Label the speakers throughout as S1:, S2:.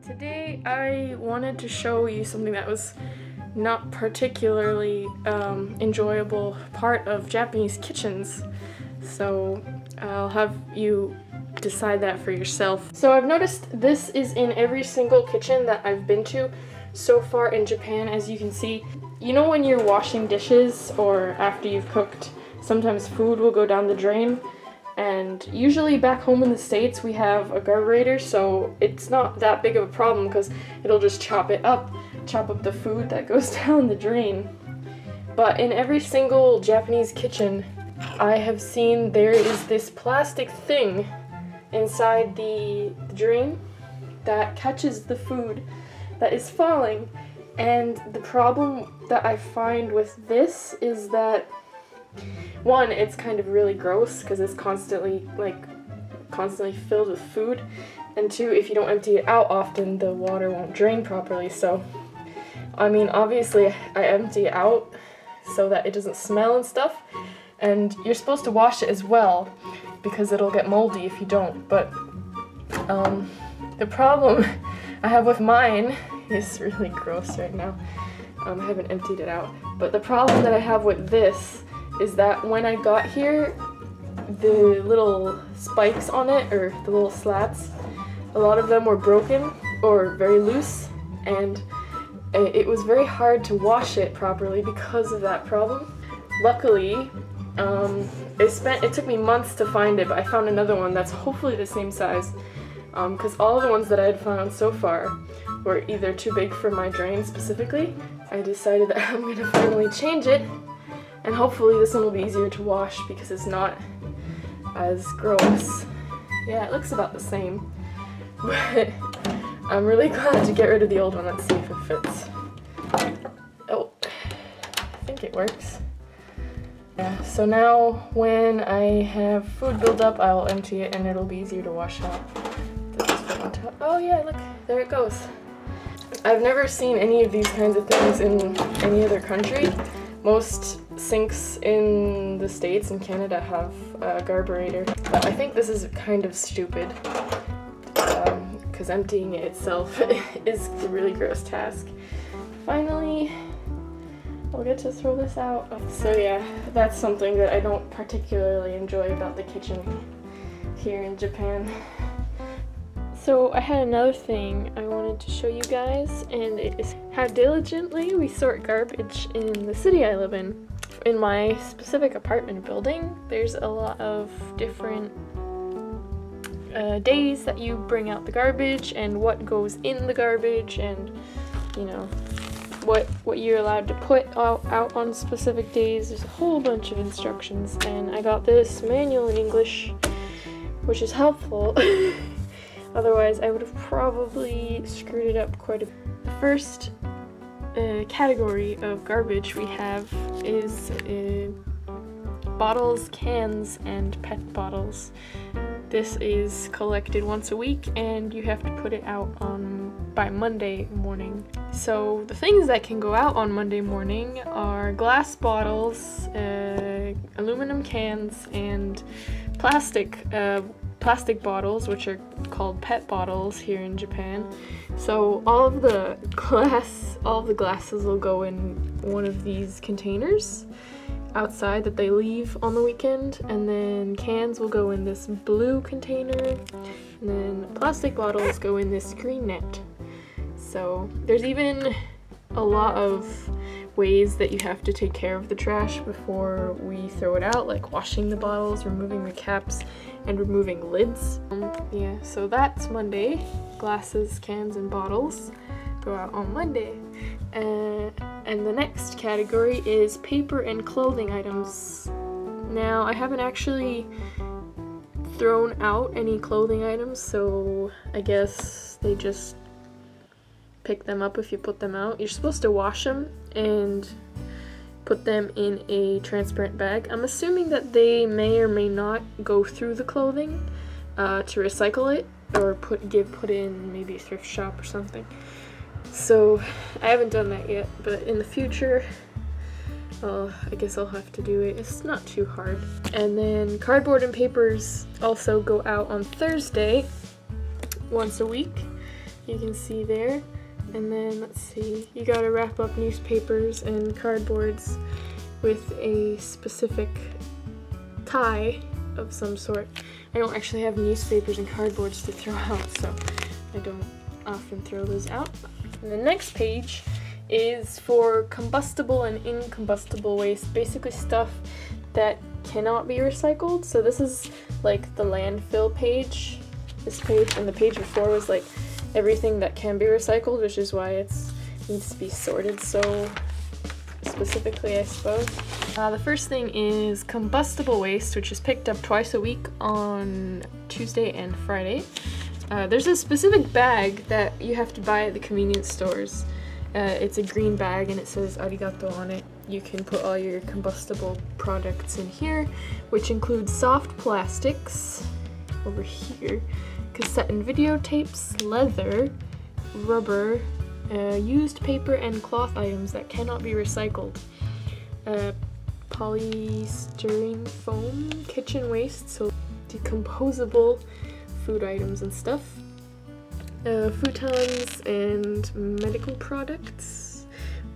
S1: Today I wanted to show you something that was not particularly enjoyable part of Japanese kitchens, so I'll have you decide that for yourself. So I've noticed this is in every single kitchen that I've been to so far in Japan. As you can see, you know when you're washing dishes or after you've cooked, sometimes food will go down the drain. And usually back home in the States we have a garburator, so it's not that big of a problem because it'll just chop up the food that goes down the drain. But in every single Japanese kitchen I have seen there is this plastic thing inside the drain that catches the food that is falling. And the problem that I find with this is that, one, it's kind of really gross because it's constantly filled with food, and two, if you don't empty it out often, the water won't drain properly. So, I mean, obviously I empty it out so that it doesn't smell and stuff, and you're supposed to wash it as well because it'll get moldy if you don't. But the problem I have with mine is really gross right now. I haven't emptied it out, but the problem that I have with this is that when I got here, the little spikes on it, or the little slats, a lot of them were broken or very loose, and it was very hard to wash it properly because of that problem. Luckily, it took me months to find it, but I found another one that's hopefully the same size, because all the ones that I had found so far were either too big for my drain specifically. I decided that I'm gonna finally change it, and hopefully this one will be easier to wash because it's not as gross. Yeah, it looks about the same, but I'm really glad to get rid of the old one. Let's see if it fits. Oh, I think it works. Yeah, so now when I have food build up, I'll empty it and it'll be easier to wash out. Oh yeah, look, there it goes. I've never seen any of these kinds of things in any other country. Most sinks in the States and Canada have a garburator, but I think this is kind of stupid because emptying it itself is a really gross task. Finally, I'll get to throw this out. So yeah, that's something that I don't particularly enjoy about the kitchen here in Japan. So I had another thing I wanted to show you guys, and it is how diligently we sort garbage in the city I live in. In my specific apartment building, there's a lot of different days that you bring out the garbage and what goes in the garbage, and you know what you're allowed to put out on specific days. There's a whole bunch of instructions, and I got this manual in English, which is helpful. Otherwise, I would have probably screwed it up quite a bit. The first category of garbage we have is bottles, cans, and PET bottles. This is collected once a week, and you have to put it out by Monday morning. So the things that can go out on Monday morning are glass bottles, aluminum cans, and plastic bottles, which are called PET bottles here in Japan. So all of the glasses will go in one of these containers outside that they leave on the weekend, and then cans will go in this blue container, and then plastic bottles go in this green net. So there's even a lot of ways that you have to take care of the trash before we throw it out, like washing the bottles, removing the caps, and removing lids. Yeah, so that's Monday. Glasses, cans, and bottles go out on Monday. And the next category is paper and clothing items. Now, I haven't actually thrown out any clothing items, so I guess they just pick them up if you put them out. You're supposed to wash them and put them in a transparent bag. I'm assuming that they may or may not go through the clothing to recycle it, or put in maybe a thrift shop or something. So I haven't done that yet, but in the future I guess I'll have to do it. It's not too hard. And then cardboard and papers also go out on Thursday once a week. you can see there. And then let's see, you gotta wrap up newspapers and cardboards with a specific tie of some sort. I don't actually have newspapers and cardboards to throw out, so I don't often throw those out. And the next page is for combustible and incombustible waste, basically stuff that cannot be recycled. So this is like the landfill page, this page, and the page before was like everything that can be recycled, which is why it needs to be sorted so specifically, I suppose. The first thing is combustible waste, which is picked up twice a week on Tuesday and Friday. There's a specific bag that you have to buy at the convenience stores. It's a green bag and it says arigato on it. You can put all your combustible products in here, which includes soft plastics over here, cassette and videotapes, leather, rubber, used paper and cloth items that cannot be recycled, polystyrene foam, kitchen waste, so decomposable food items and stuff, futons and medical products,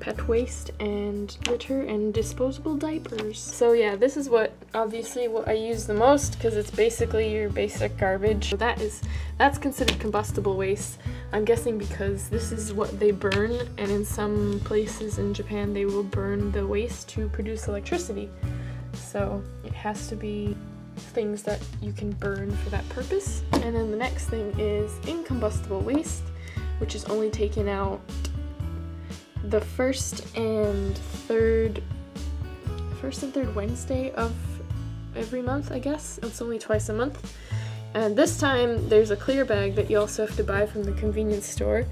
S1: pet waste and litter and disposable diapers. So yeah, this is obviously what I use the most because it's basically your basic garbage. So that's considered combustible waste. I'm guessing because this is what they burn, and in some places in Japan they will burn the waste to produce electricity. So it has to be things that you can burn for that purpose. And then the next thing is incombustible waste, which is only taken out the first and third Wednesday of every month, I guess. It's only twice a month. And this time there's a clear bag that you also have to buy from the convenience store.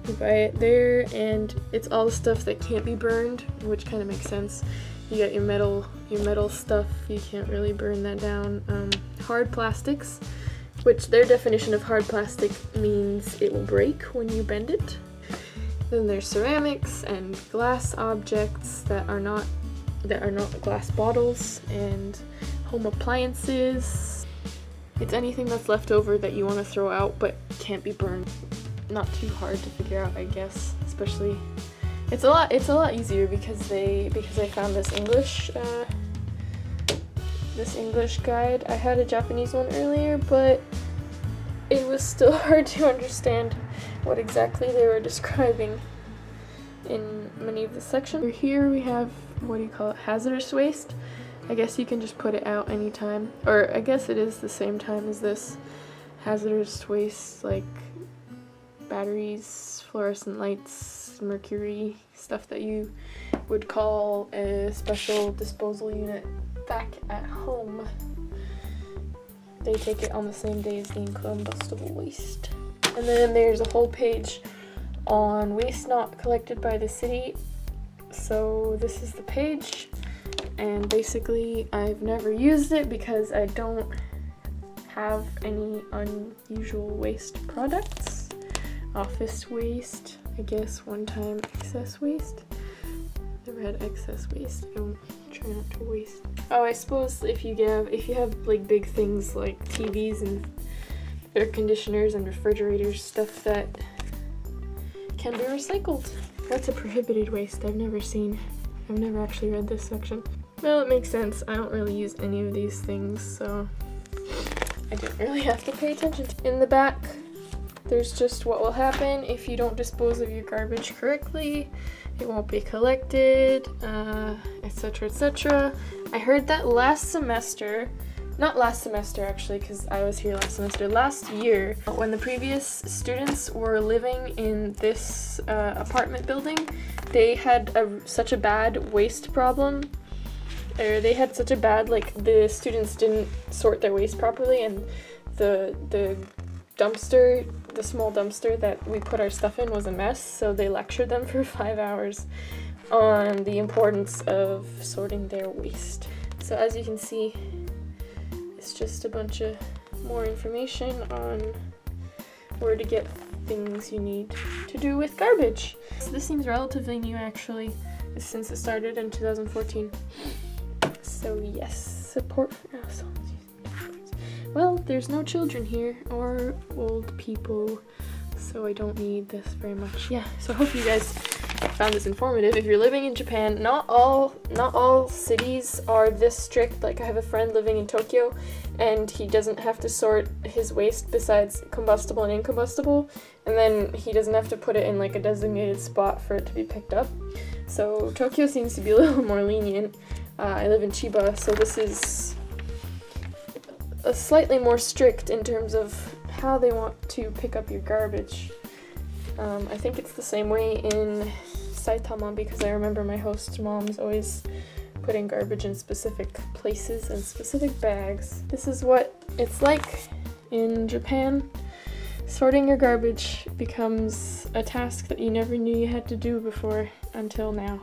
S1: You buy it there and it's all the stuff that can't be burned, which kind of makes sense. You got your metal stuff, you can't really burn that down. Hard plastics, which their definition of hard plastic means it will break when you bend it. Then there's ceramics and glass objects that are not glass bottles, and home appliances. It's anything that's left over that you want to throw out but can't be burned. Not too hard to figure out, I guess. Especially, it's a lot easier because I found this English guide. I had a Japanese one earlier, but it was still hard to understand what exactly they were describing in many of the sections. Here we have, what do you call it, hazardous waste. I guess you can just put it out anytime, or I guess it is the same time as this. Hazardous waste like batteries, fluorescent lights, mercury, stuff that you would call a special disposal unit back at home. They take it on the same day as the incombustible waste. And then there's a whole page on waste not collected by the city. So this is the page, and basically I've never used it because I don't have any unusual waste products. Office waste, I guess one time excess waste. Never had excess waste. I don't try not to waste. Oh, I suppose if you have like big things like TVs and air conditioners and refrigerators, stuff that can be recycled. What's a prohibited waste? I've never actually read this section. Well, it makes sense. I don't really use any of these things, so I didn't really have to pay attention. In the back, there's just what will happen if you don't dispose of your garbage correctly. It won't be collected, etc., etc. I heard that last semester, not last semester actually, because I was here last semester, last year, when the previous students were living in this apartment building, they had such a bad waste problem, or they had such a bad, like, the students didn't sort their waste properly, and the dumpster, the small dumpster that we put our stuff in was a mess, so they lectured them for 5 hours on the importance of sorting their waste. So as you can see, it's just a bunch of more information on where to get things you need to do with garbage. So this seems relatively new actually, since it started in 2014. So yes, support for households. Well, there's no children here or old people, so so I don't need this very much. Yeah, so I hope you guys found this informative. If you're living in Japan, not all cities are this strict. Like, I have a friend living in Tokyo, and he doesn't have to sort his waste besides combustible and incombustible, and then he doesn't have to put it in like a designated spot for it to be picked up. So Tokyo seems to be a little more lenient. I live in Chiba, so this is slightly more strict in terms of how they want to pick up your garbage. I think it's the same way in Saitama, because I remember my host moms always putting garbage in specific places and specific bags. This is what it's like in Japan. Sorting your garbage becomes a task that you never knew you had to do before until now.